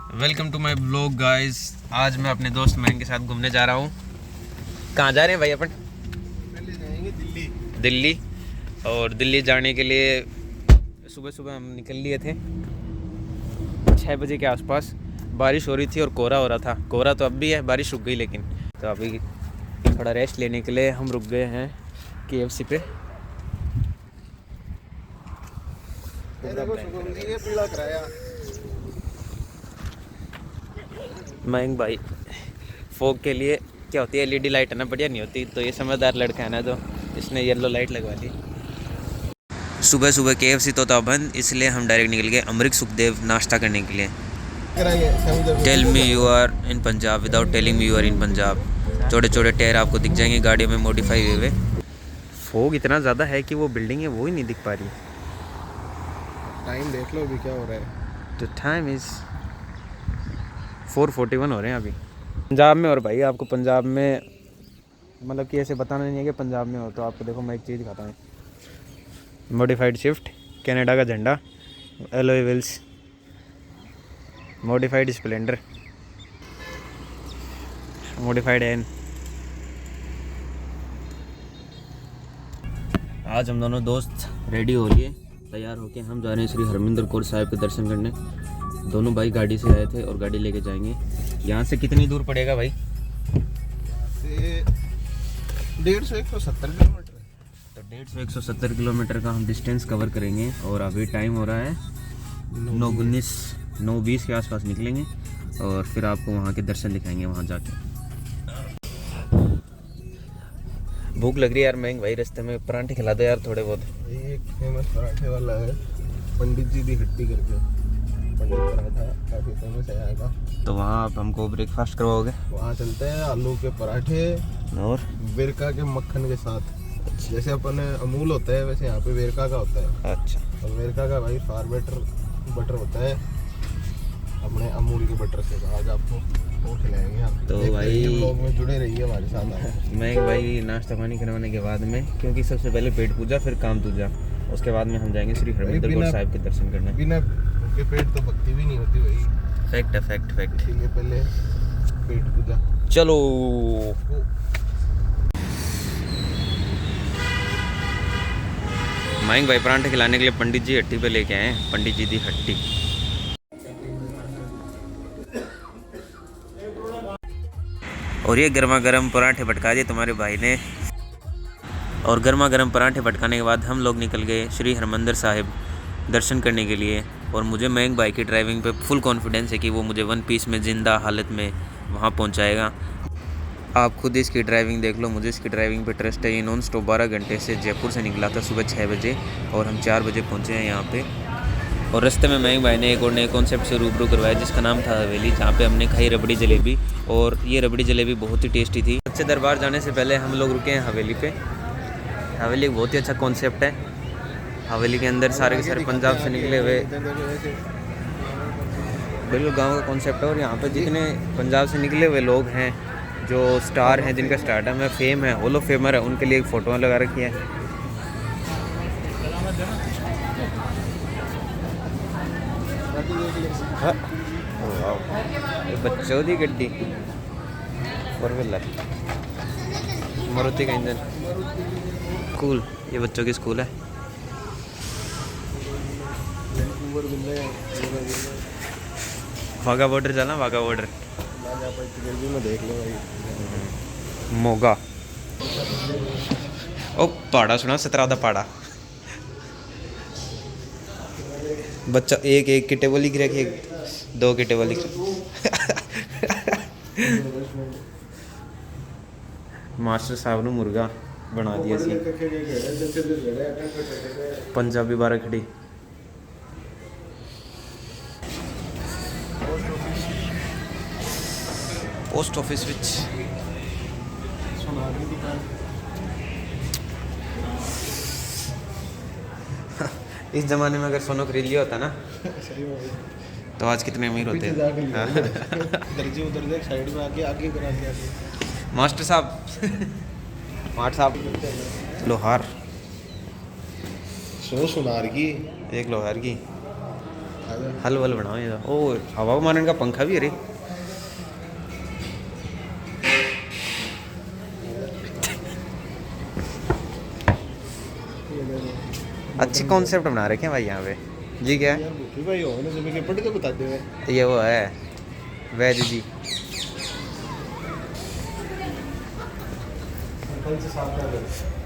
Welcome to my blog guys. आज मैं अपने दोस्त मैन के साथ घूमने जा रहा हूँ। कहाँ जा रहे हैं भाई अपन? पहले जाएंगे दिल्ली। और दिल्ली जाने के लिए सुबह सुबह हम निकल लिए थे 6 बजे के आसपास। बारिश हो रही थी और कोहरा हो रहा था। कोहरा तो अब भी है, बारिश रुक गई लेकिन। तो अभी थोड़ा रेस्ट लेने के लिए हम रुक गए हैं KFC पे। पीला कराया मयंक भाई फोग के लिए क्या होती है, LED लाइट है ना, बढ़िया नहीं होती। तो ये समझदार लड़का है ना, तो इसने येलो लाइट लगवा दी। सुबह सुबह KFC तो था बंद, इसलिए हम डायरेक्ट निकल गए अमृत सुखदेव नाश्ता करने के लिए। Tell me you are in Punjab without telling me you are in Punjab. छोटे छोटे टायर आपको दिख जाएंगे गाड़ियों में मॉडिफाई हुए हुए। फोग इतना ज़्यादा है कि वो बिल्डिंग है वो ही नहीं दिख पा रही। टाइम देख लो अभी क्या हो रहा है। द टाइम इज़ 4:41 हो रहे हैं अभी पंजाब में। और भाई आपको पंजाब में मतलब कि ऐसे बताना नहीं है कि पंजाब में हो। तो आपको देखो मैं एक चीज़ दिखाता हूँ। मॉडिफाइड स्विफ्ट, कनाडा का झंडा, alloy wheels, modified Splendor, modified एन। आज हम दोनों दोस्त रेडी हो लिए, तैयार होके हम जा रहे हैं श्री हरमिंदर कौर साहिब के दर्शन करने। दोनों भाई गाड़ी से आए थे और गाड़ी लेके जाएंगे। यहाँ से कितनी दूर पड़ेगा भाई? 150-170 किलोमीटर। तो 150-170 किलोमीटर का हम डिस्टेंस कवर करेंगे। और अभी टाइम हो रहा है 9:20 के आसपास निकलेंगे और फिर आपको वहाँ के दर्शन दिखाएंगे वहाँ जाके। भूख लग रही है यार महंग भाई, रास्ते में परांठे खिला दो यार थोड़े बहुत। एक फेमस पराठे वाला है पंडित जी दी हट्टी करके, पंडित पराठा काफ़ी फेमस है यहाँ का। तो वहाँ आप हमको ब्रेकफास्ट करवाओगे? वहाँ चलते हैं आलू के पराठे और वेरका के मक्खन के साथ। जैसे अपन अमूल होता है वैसे यहाँ पे वेरका का होता है। अच्छा। और वेरका का भाई फार बेटर बटर होता है अपने अमूल के बटर से। आज आपको वो खिलाएंगे हम। तो भाई लोग में जुड़े रहिए हमारे साथ। मैं भाई नाश्ता पानी करवाने के बाद में, क्योंकि सबसे पहले पेट पूजा फिर काम दूजा, उसके बाद में हम जाएंगे श्री हरमिंदर कौर साहिब के दर्शन करने। बिना भूखे पेट तो भक्ति भी नहीं होती भाई। फैक्ट है, फैक्ट। इसीलिए पहले पेट पूजा। चलो मयंक भाई परांठे खिलाने के लिए पंडित जी हट्टी पे लेके आए हैं। पंडित जी दी हट्टी। और ये गर्मा गर्म पराठे भटका दिए तुम्हारे भाई ने। और गर्मा गर्म पराठे भटकाने के बाद हम लोग निकल गए श्री हरमिंदर साहिब दर्शन करने के लिए। और मुझे मयंक भाई की ड्राइविंग पे फुल कॉन्फिडेंस है कि वो मुझे वन पीस में ज़िंदा हालत में वहाँ पहुँचाएगा। आप खुद इसकी ड्राइविंग देख लो, मुझे इसकी ड्राइविंग पे ट्रस्ट है। ये नॉन स्टॉप 12 घंटे से जयपुर से निकला था सुबह 6 बजे और हम 4 बजे पहुँचे हैं यहाँ पे। और रास्ते में मयंक भाई ने एक और नए कॉन्सेप्ट से रूबरू करवाया जिसका नाम था हवेली, जहाँ पे हमने खाई रबड़ी जलेबी। और ये रबड़ी जलेबी बहुत ही टेस्टी थी। सच्चे दरबार जाने से पहले हम लोग रुके हैं हवेली पे। हवेली एक बहुत ही अच्छा कॉन्सेप्ट है। हवेली के अंदर सारे के सारे पंजाब से निकले हुए बिल्कुल गाँव का कॉन्सेप्ट है। और यहाँ पर जितने पंजाब से निकले हुए लोग हैं, जो स्टार हैं, जिनका स्टारडम है, फेम है, हॉल ऑफ फेमर है, उनके लिए एक फ़ोटो लगा रखी है। हाँ। ये बच्चों की गड्डी 4 व्हीलर मारुति का इंजन। स्कूल, ये बच्चों की स्कूल है। वाघा बॉर्डर चलना, वाघा बॉर्डर में देख लो भाई। मोगा ओ पहाड़ा सुना, 17 पहाड़ा। बच्चा एक एक की टेबल लिख रखी, 2 की टेबल लिख मास्टर साहब ने मुर्गा बना दिया सी। पंजाबी 12 खड़ी। पोस्ट ऑफिस विच इस ज़माने में अगर सोना खरीद लिया होता ना तो आज कितने अमीर होते हैं। साइड में आगे करा दिया मास्टर साहब लोहार 100 सुनार की, 1 लोहार की। हल वल बनाओ ये ओ हवा मारने का पंखा भी है रे। अच्छी कॉन्सेप्ट बना रखे हैं भाई यहाँ पे जी। क्या है भाई हो ना जब के पढ़ के बता दे। ये वो है वैद जी।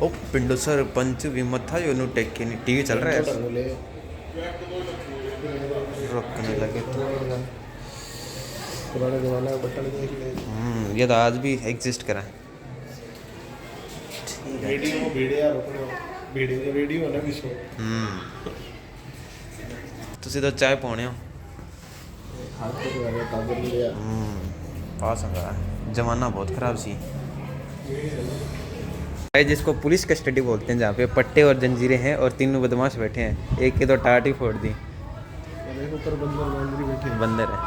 ओ पिंडो सर पंच विमत था जो टेक के टीवी चल रहा है रखने लगे तो पुराने जमाने में बटन देख ले। ये तो आज भी एग्जिस्ट करा है। वीडियो वीडियो वीडियो वीडियो ना भी शो तुसी तो चाय पाने हो हाथ तो लगा कागज लिया पास है जमाना बहुत ख़राब सी है जिसको पुलिस कस्टडी बोलते हैं जहाँ पे पट्टे और जंजीरें हैं और तीनों बदमाश बैठे हैं। एक की तो टाट ही फोड़ दी। ऊपर बंदर बैठे बंदर है।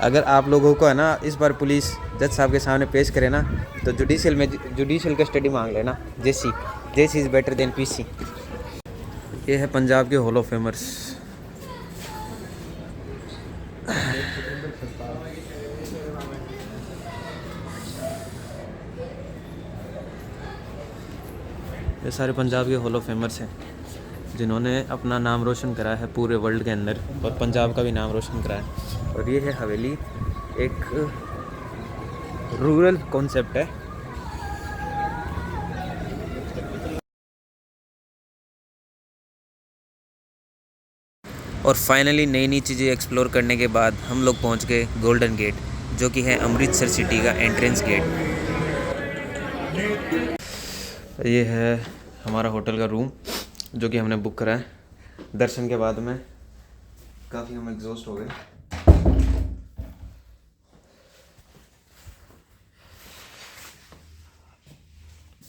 अगर आप लोगों को है ना इस बार पुलिस जज साहब के सामने पेश करे ना तो जुडिशियल कस्टडी मांग लेना। जेसी इज़ बेटर देन पीसी। ये है पंजाब के हॉल ऑफ फेमर्स। ये सारे पंजाब के हॉल ऑफ फेमर्स हैं जिन्होंने अपना नाम रोशन करा है पूरे वर्ल्ड के अंदर और पंजाब का भी नाम रोशन करा है। और ये है हवेली, एक रूरल कॉन्सेप्ट है। और फाइनली नई नई चीज़ें एक्सप्लोर करने के बाद हम लोग पहुंच गए गोल्डन गेट, जो कि है अमृतसर सिटी का एंट्रेंस गेट। ये है हमारा होटल का रूम जो कि हमने बुक करा है। दर्शन के बाद में काफ़ी हम एग्जॉस्ट हो गए।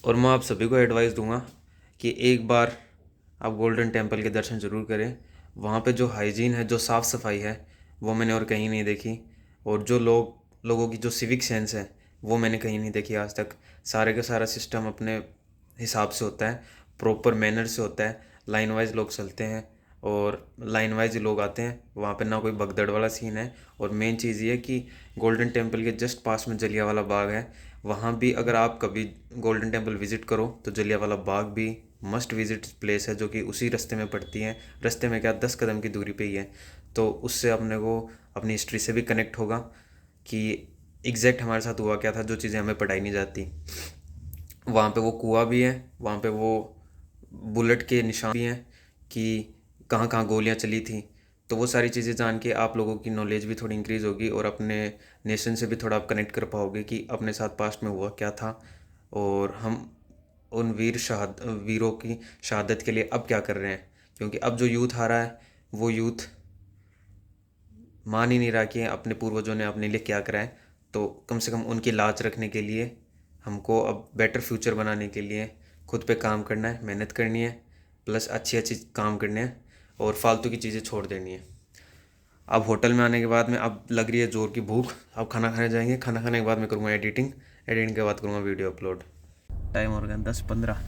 और मैं आप सभी को एडवाइस दूंगा कि एक बार आप गोल्डन टेम्पल के दर्शन ज़रूर करें। वहाँ पे जो हाइजीन है, जो साफ़ सफाई है, वो मैंने और कहीं नहीं देखी। और जो लोगों की जो सिविक सेंस है वो मैंने कहीं नहीं देखी आज तक। सारे का सारा सिस्टम अपने हिसाब से होता है, प्रॉपर मैनर से होता है। लाइन वाइज लोग चलते हैं और लाइन वाइज ही लोग आते हैं। वहाँ पे ना कोई भगदड़ वाला सीन है। और मेन चीज़ ये है कि गोल्डन टेम्पल के जस्ट पास में जलियांवाला बाग है। वहाँ भी अगर आप कभी गोल्डन टेम्पल विज़िट करो तो जलियांवाला बाग भी मस्ट विज़िट प्लेस है, जो कि उसी रास्ते में पड़ती है। रास्ते में क्या 10 कदम की दूरी पे ही है। तो उससे अपने को अपनी हिस्ट्री से भी कनेक्ट होगा कि एग्जैक्ट हमारे साथ हुआ क्या था, जो चीज़ें हमें पढ़ाई नहीं जाती। वहाँ पे वो कुआं भी है, वहाँ पे वो बुलेट के निशान भी हैं कि कहाँ कहाँ गोलियाँ चली थी। तो वो सारी चीज़ें जान के आप लोगों की नॉलेज भी थोड़ी इंक्रीज़ होगी और अपने नेशन से भी थोड़ा आप कनेक्ट कर पाओगे कि अपने साथ पास्ट में हुआ क्या था और हम उन वीरों की शहादत के लिए अब क्या कर रहे हैं। क्योंकि अब जो यूथ आ रहा है वो यूथ मान ही नहीं रहा कि अपने पूर्वजों ने अपने लिए क्या करा है। तो कम से कम उनकी लाज रखने के लिए हमको अब बेटर फ्यूचर बनाने के लिए खुद पे काम करना है, मेहनत करनी है, प्लस अच्छी काम करने हैं और फालतू की चीज़ें छोड़ देनी है। अब होटल में आने के बाद में अब लग रही है ज़ोर की भूख। अब खाना खाने जाएंगे। खाना खाने के बाद मैं करूँगा एडिटिंग के बाद करूँगा वीडियो अपलोड। टाइम हो गया 10-15।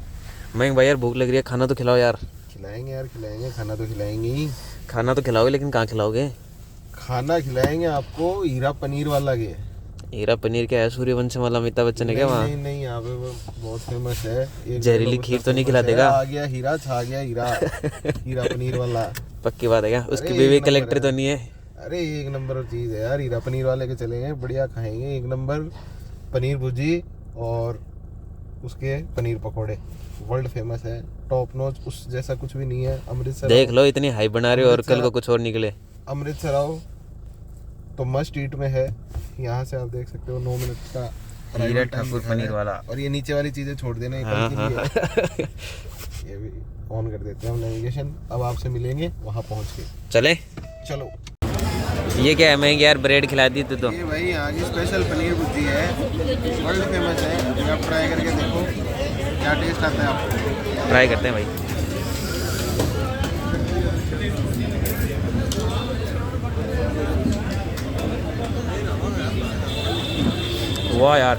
मैं भाई यार भूख लग रही है, खाना तो खिलाओ यार। खिलाएंगे यार, खिलाएंगे, खाना तो खिलाएंगे ही। खाना तो खिलाओगे लेकिन कहाँ खिलाओगे? खाना खिलाएंगे आपको हीरा पनीर वाला के। हीरा पनीर क्या है? सूर्यवंशम वाला अमिताभ बच्चन है क्या वहाँ? नहीं, यहाँ पे वो बहुत फेमस है। जहरीली खीर तो नहीं खिला देगा? आ गया हीरा, छा गया हीरा। हीरा पनीर वाला पक्की बात है क्या? उसकी बीवी कलेक्टर तो नहीं है? अरे एक नंबर चीज़ है यार। हीरा पनीर वाले के चलेंगे, बढ़िया खाएंगे। एक नंबर पनीर भुर्जी और उसके पनीर पकोड़े वर्ल्ड फेमस है, टॉप नॉच। उस जैसा कुछ भी नहीं है। अमृतसर देख लो, इतनी हाई बना रहे हो और कल को कुछ और निकले। अमृतसर आओ तो मस्ट ईट में है। यहाँ से आप देख सकते हो 9 मिनट का हीरा ठाकुर पनीर वाला। और ये नीचे वाली चीजें छोड़ देना है। ये भी ऑन कर देते हैं हम नेविगेशन। अब आपसे मिलेंगे वहाँ पहुँच के। चले चलो। ये क्या है? मैं यार ब्रेड खिला दी तो ये भाई यहाँ की स्पेशल पनीर भुर्जी है, वर्ल्ड फेमस है। आप ट्राई करके देखो क्या टेस्ट आता है आपको। ट्राई करते हैं भाई। वाह यार,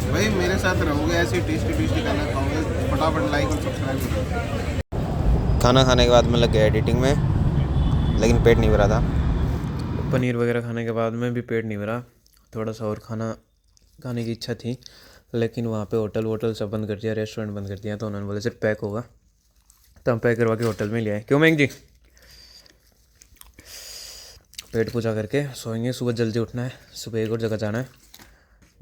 भाई मेरे साथ रहोगे ऐसे टेस्टी खाना खाओगे, फटाफट लाइक और सब्सक्राइब करो। खाना खाने के बाद मैं लग गया एडिटिंग में, लेकिन पेट नहीं भरा था। पनीर वगैरह खाने के बाद में भी पेट नहीं भरा, थोड़ा सा और खाना खाने की इच्छा थी, लेकिन वहाँ पे होटल सब बंद कर दिया, रेस्टोरेंट बंद कर दिया। तो उन्होंने बोला सिर्फ पैक होगा, तो हम पैक करवा के होटल में ले आए। क्यों मैंग जी? पेट पूजा करके सोएंगे, सुबह जल्दी उठना है, सुबह एक और जगह जाना है,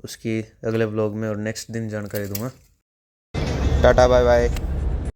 उसकी अगले व्लॉग में और नेक्स्ट दिन जानकारी दूंगा। Tata bye bye.